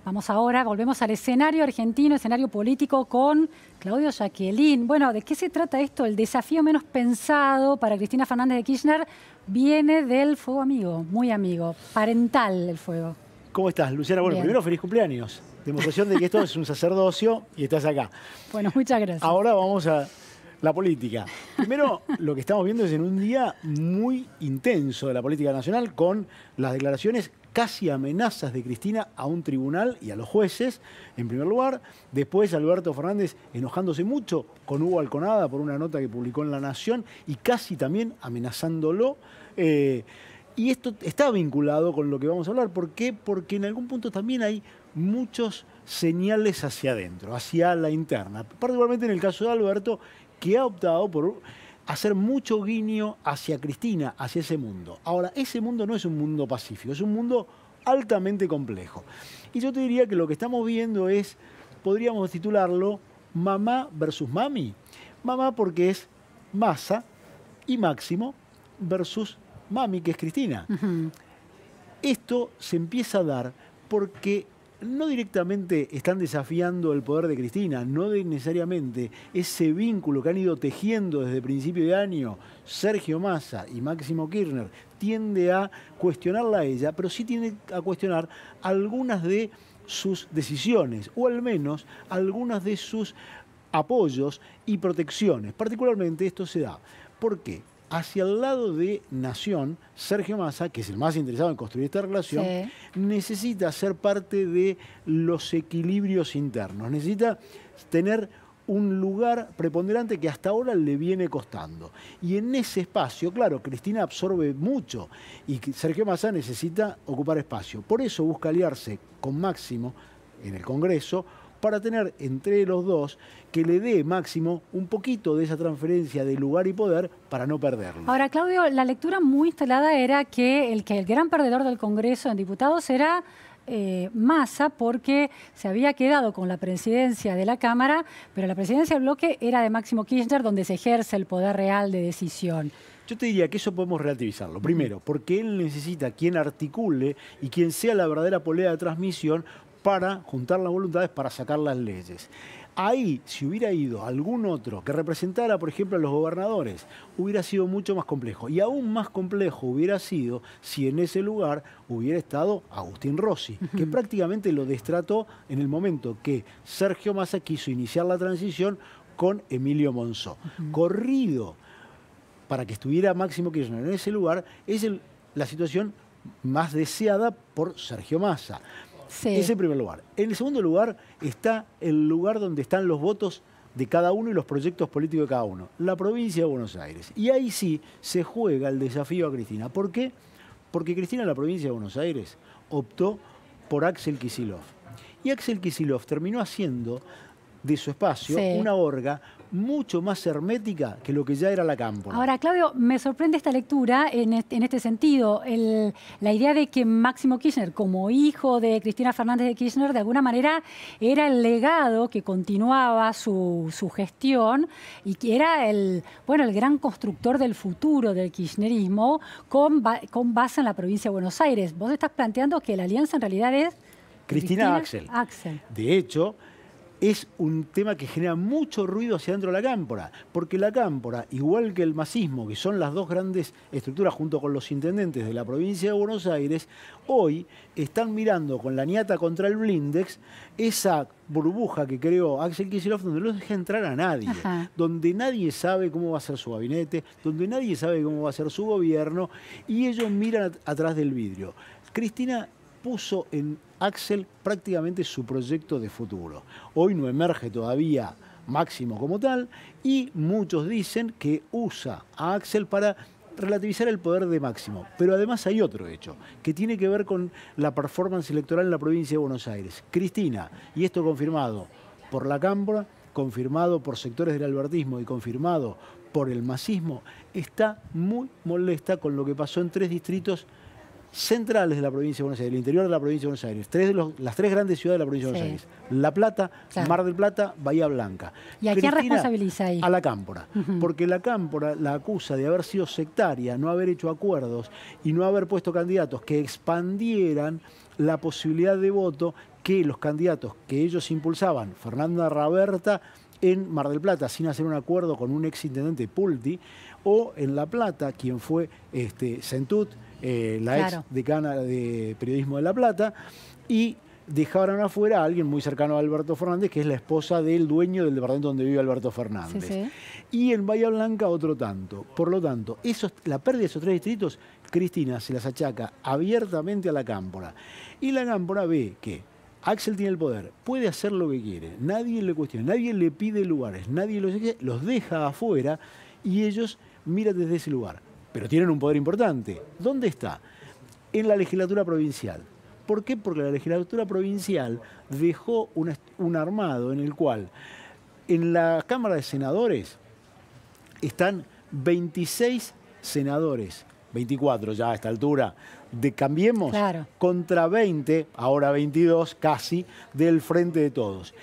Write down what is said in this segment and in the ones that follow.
Vamos ahora, volvemos al escenario argentino, escenario político con Claudio Yaquelin. Bueno, ¿de qué se trata esto? El desafío menos pensado para Cristina Fernández de Kirchner viene del fuego amigo, muy amigo, parental el fuego. ¿Cómo estás, Luciana? Bueno, Bien. Primero, feliz cumpleaños. Demostración de que esto es un sacerdocio y estás acá. Bueno, muchas gracias. Ahora vamos a la política. Primero, lo que estamos viendo es en un día muy intenso de la política nacional con las declaraciones casi amenazas de Cristina a un tribunal y a los jueces, en primer lugar. Después, Alberto Fernández enojándose mucho con Hugo Alconada por una nota que publicó en La Nación y casi también amenazándolo. Y esto está vinculado con lo que vamos a hablar. ¿Por qué? Porque en algún punto también hay muchos señales hacia adentro, hacia la interna. Particularmente en el caso de Alberto, que ha optado por hacer mucho guiño hacia Cristina, hacia ese mundo. Ahora, ese mundo no es un mundo pacífico, es un mundo altamente complejo. Y yo te diría que lo que estamos viendo es, podríamos titularlo, mamá versus mami. Mamá porque es Massa y Máximo versus mami, que es Cristina. Esto se empieza a dar porque no directamente están desafiando el poder de Cristina, no necesariamente ese vínculo que han ido tejiendo desde principio de año Sergio Massa y Máximo Kirchner tiende a cuestionarla a ella, pero sí tiende a cuestionar algunas de sus decisiones, o al menos algunas de sus apoyos y protecciones. Particularmente esto se da. ¿Por qué? Hacia el lado de Nación, Sergio Massa, que es el más interesado en construir esta relación, necesita ser parte de los equilibrios internos. Necesita tener un lugar preponderante que hasta ahora le viene costando. Y en ese espacio, claro, Cristina absorbe mucho y Sergio Massa necesita ocupar espacio. Por eso busca aliarse con Máximo en el Congreso, para tener entre los dos que le dé Máximo un poquito de esa transferencia de lugar y poder para no perderlo. Ahora, Claudio, la lectura muy instalada era que el gran perdedor del Congreso en diputados era Massa, porque se había quedado con la presidencia de la Cámara, pero la presidencia del bloque era de Máximo Kirchner, donde se ejerce el poder real de decisión. Yo te diría que eso podemos relativizarlo. Primero, porque él necesita quien articule y quien sea la verdadera polea de transmisión para juntar las voluntades para sacar las leyes. Ahí, si hubiera ido algún otro que representara, por ejemplo, a los gobernadores, hubiera sido mucho más complejo. Y aún más complejo hubiera sido si en ese lugar hubiera estado Agustín Rossi, que prácticamente lo destrató en el momento que Sergio Massa quiso iniciar la transición con Emilio Monzó. Corrido para que estuviera Máximo Kirchner en ese lugar es la situación más deseada por Sergio Massa. Sí. Ese en primer lugar. En el segundo lugar está el lugar donde están los votos de cada uno y los proyectos políticos de cada uno, la provincia de Buenos Aires. Y ahí sí se juega el desafío a Cristina. ¿Por qué? Porque Cristina en la provincia de Buenos Aires optó por Axel Kicillof. Y Axel Kicillof terminó haciendo de su espacio una orga mucho más hermética que lo que ya era la Cámpora. Ahora, Claudio, me sorprende esta lectura en este sentido. La idea de que Máximo Kirchner, como hijo de Cristina Fernández de Kirchner, de alguna manera era el legado que continuaba su gestión y que era el gran constructor del futuro del kirchnerismo con base en la provincia de Buenos Aires. Vos estás planteando que la alianza en realidad es Cristina-Axel. De hecho, es un tema que genera mucho ruido hacia dentro de la Cámpora, porque la Cámpora, igual que el masismo, que son las dos grandes estructuras junto con los intendentes de la provincia de Buenos Aires, hoy están mirando con la ñata contra el blindex esa burbuja que creó Axel Kicillof, donde no deja entrar a nadie, donde nadie sabe cómo va a ser su gabinete, donde nadie sabe cómo va a ser su gobierno, y ellos miran atrás del vidrio. Cristina puso en Axel prácticamente su proyecto de futuro. Hoy no emerge todavía Máximo como tal y muchos dicen que usa a Axel para relativizar el poder de Máximo. Pero además hay otro hecho que tiene que ver con la performance electoral en la provincia de Buenos Aires. Cristina, y esto confirmado por la Cámpora, confirmado por sectores del albertismo y confirmado por el masismo, está muy molesta con lo que pasó en 3 distritos centrales de la provincia de Buenos Aires, el interior de la provincia de Buenos Aires, las 3 grandes ciudades de la provincia de Buenos Aires, La Plata, Mar del Plata, Bahía Blanca. ¿Y a quién responsabiliza ahí? A la Cámpora, porque la Cámpora la acusa de haber sido sectaria, no haber hecho acuerdos y no haber puesto candidatos que expandieran la posibilidad de voto que los candidatos que ellos impulsaban, Fernanda Raberta en Mar del Plata, sin hacer un acuerdo con un exintendente Pulti, o en La Plata, quien fue Centut, la ex decana de periodismo de La Plata, y dejaron afuera a alguien muy cercano a Alberto Fernández, que es la esposa del dueño del departamento donde vive Alberto Fernández. Sí, sí. Y en Bahía Blanca otro tanto. Por lo tanto, la pérdida de esos 3 distritos, Cristina se las achaca abiertamente a la Cámpora. Y la Cámpora ve que Axel tiene el poder, puede hacer lo que quiere, nadie le cuestiona, nadie le pide lugares, nadie los deja afuera y ellos miran desde ese lugar. Pero tienen un poder importante. ¿Dónde está? En la legislatura provincial. ¿Por qué? Porque la legislatura provincial dejó un armado en el cual en la Cámara de Senadores están 26 senadores, 24 ya a esta altura, de Cambiemos, contra 20, ahora 22 casi, del Frente de Todos.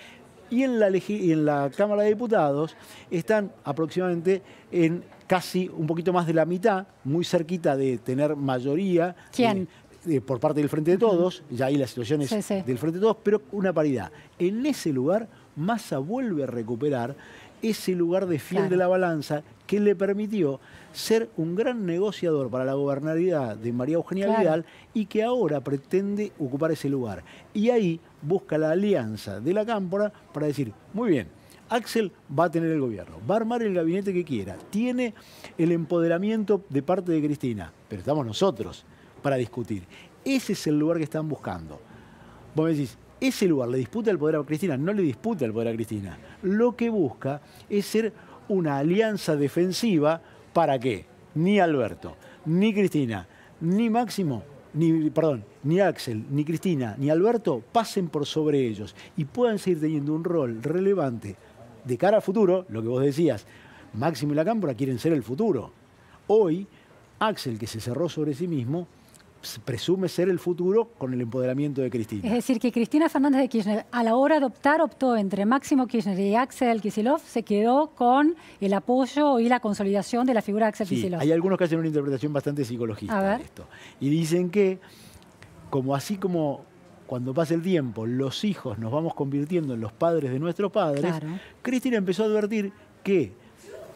Y en la Cámara de Diputados están aproximadamente en casi un poquito más de la mitad, muy cerquita de tener mayoría. ¿Quién? Por parte del Frente de Todos, ya ahí la situación es del Frente de Todos, pero una paridad. En ese lugar, Massa vuelve a recuperar ese lugar de fiel de la balanza que le permitió ser un gran negociador para la gobernabilidad de María Eugenia Vidal y que ahora pretende ocupar ese lugar. Y ahí busca la alianza de la Cámpora para decir, muy bien, Axel va a tener el gobierno, va a armar el gabinete que quiera, tiene el empoderamiento de parte de Cristina, pero estamos nosotros para discutir. Ese es el lugar que están buscando. Vos me decís, ese lugar le disputa el poder a Cristina, no le disputa el poder a Cristina. Lo que busca es ser una alianza defensiva. ¿Para qué? Ni Alberto, ni Cristina, ni Máximo, ni Axel, ni Cristina, ni Alberto pasen por sobre ellos y puedan seguir teniendo un rol relevante de cara al futuro. Lo que vos decías, Máximo y la Cámpora quieren ser el futuro. Hoy, Axel, que se cerró sobre sí mismo, presume ser el futuro con el empoderamiento de Cristina. Es decir, que Cristina Fernández de Kirchner, a la hora de optar, optó entre Máximo Kirchner y Axel Kicillof, se quedó con el apoyo y la consolidación de la figura de Axel Kicillof. Hay algunos que hacen una interpretación bastante psicologista de esto. Y dicen que, así como cuando pasa el tiempo, los hijos nos vamos convirtiendo en los padres de nuestros padres, Cristina empezó a advertir que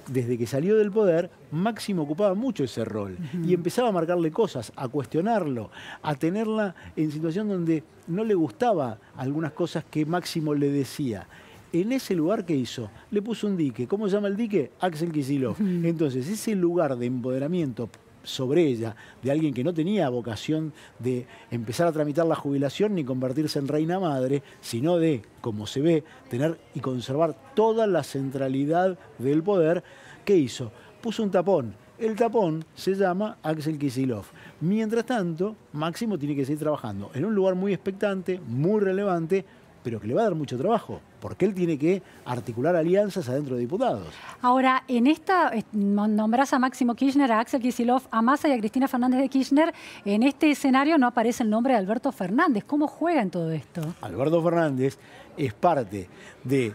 desde que salió del poder, Máximo ocupaba mucho ese rol y empezaba a marcarle cosas, a cuestionarlo, a tenerla en situación donde no le gustaba algunas cosas que Máximo le decía. En ese lugar, ¿qué hizo? Le puso un dique. ¿Cómo se llama el dique? Axel Kicillof. Entonces, ese lugar de empoderamiento sobre ella, de alguien que no tenía vocación de empezar a tramitar la jubilación ni convertirse en reina madre, sino de, como se ve, tener y conservar toda la centralidad del poder, ¿qué hizo? Puso un tapón. El tapón se llama Axel Kicillof. Mientras tanto, Máximo tiene que seguir trabajando en un lugar muy expectante, muy relevante, pero que le va a dar mucho trabajo, porque él tiene que articular alianzas adentro de diputados. Ahora, en esta, nombrás a Máximo Kirchner, a Axel Kicillof, a Massa y a Cristina Fernández de Kirchner. En este escenario no aparece el nombre de Alberto Fernández. ¿Cómo juega en todo esto? Alberto Fernández es parte del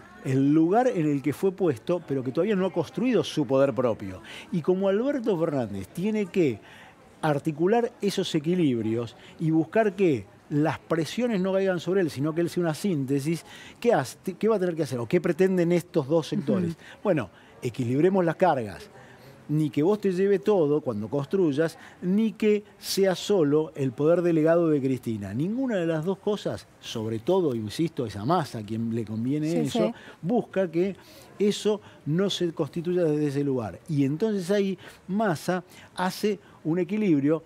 lugar en el que fue puesto, pero que todavía no ha construido su poder propio. Y como Alberto Fernández tiene que articular esos equilibrios y buscar que las presiones no caigan sobre él, sino que él sea una síntesis, ¿qué va a tener que hacer? ¿O qué pretenden estos dos sectores? Bueno, equilibremos las cargas. Ni que vos te lleve todo cuando construyas, ni que sea solo el poder delegado de Cristina. Ninguna de las dos cosas, sobre todo, insisto, es a Massa a quien le conviene eso, busca que eso no se constituya desde ese lugar. Y entonces ahí Massa hace un equilibrio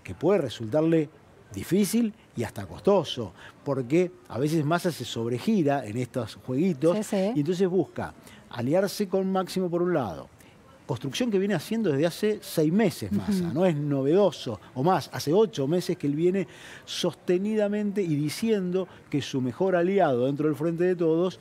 que puede resultarle difícil y hasta costoso, porque a veces Massa se sobregira en estos jueguitos y entonces busca aliarse con Máximo por un lado. Construcción que viene haciendo desde hace 6 meses Massa, no es novedoso, o más, hace 8 meses que él viene sostenidamente y diciendo que su mejor aliado dentro del Frente de Todos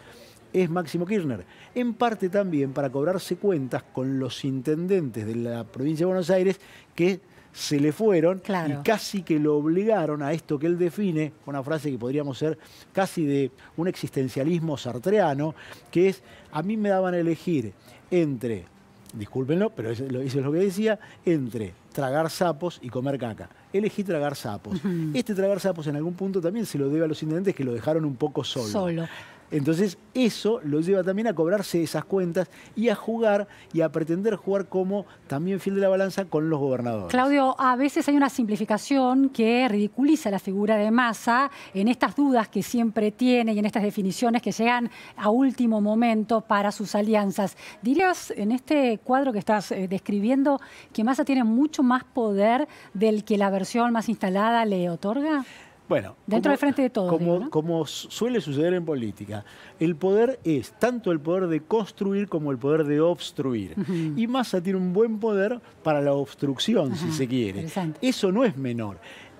es Máximo Kirchner. En parte también para cobrarse cuentas con los intendentes de la provincia de Buenos Aires que se le fueron y casi que lo obligaron a esto que él define, una frase que podríamos ser casi de un existencialismo sartreano, que es, a mí me daban a elegir entre discúlpenlo, pero eso es lo que decía, entre tragar sapos y comer caca. Elegí tragar sapos. Este tragar sapos en algún punto también se lo debe a los intendentes que lo dejaron un poco solo. Entonces eso lo lleva también a cobrarse esas cuentas y a jugar y a pretender jugar como también fiel de la balanza con los gobernadores. Claudio, a veces hay una simplificación que ridiculiza la figura de Massa en estas dudas que siempre tiene y en estas definiciones que llegan a último momento para sus alianzas. ¿Dirías en este cuadro que estás describiendo que Massa tiene mucho más poder del que la versión más instalada le otorga? Bueno, dentro del frente de todos, ¿no? Como suele suceder en política, el poder es tanto el poder de construir como el poder de obstruir. Y Massa tiene un buen poder para la obstrucción, si se quiere. Eso no es menor.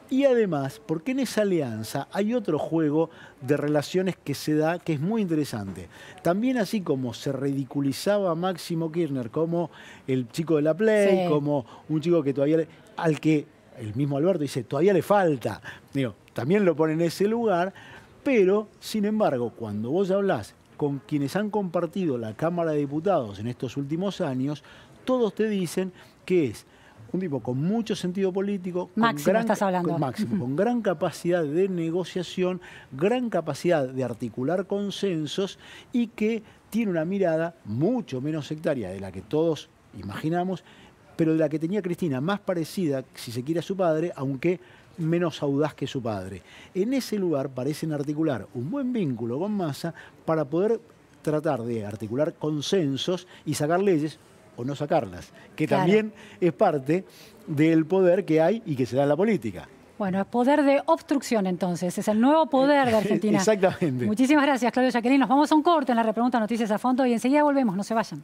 Y además, porque en esa alianza hay otro juego de relaciones que se da que es muy interesante. También así como se ridiculizaba a Máximo Kirchner como el chico de la Play, como un chico que todavía al que el mismo Alberto dice, todavía le falta. Digo, también lo pone en ese lugar, pero, sin embargo, cuando vos hablás con quienes han compartido la Cámara de Diputados en estos últimos años, todos te dicen que es un tipo con mucho sentido político, con gran capacidad de negociación, gran capacidad de articular consensos y que tiene una mirada mucho menos sectaria de la que todos imaginamos, pero de la que tenía Cristina, más parecida, si se quiere, a su padre, aunque menos audaz que su padre. En ese lugar parecen articular un buen vínculo con Massa para poder tratar de articular consensos y sacar leyes o no sacarlas, que también es parte del poder que hay y que se da en la política. Bueno, es poder de obstrucción entonces, es el nuevo poder de Argentina. Exactamente. Muchísimas gracias, Claudio Jacqueline. Nos vamos a un corte en la repregunta Noticias a Fondo y enseguida volvemos, no se vayan.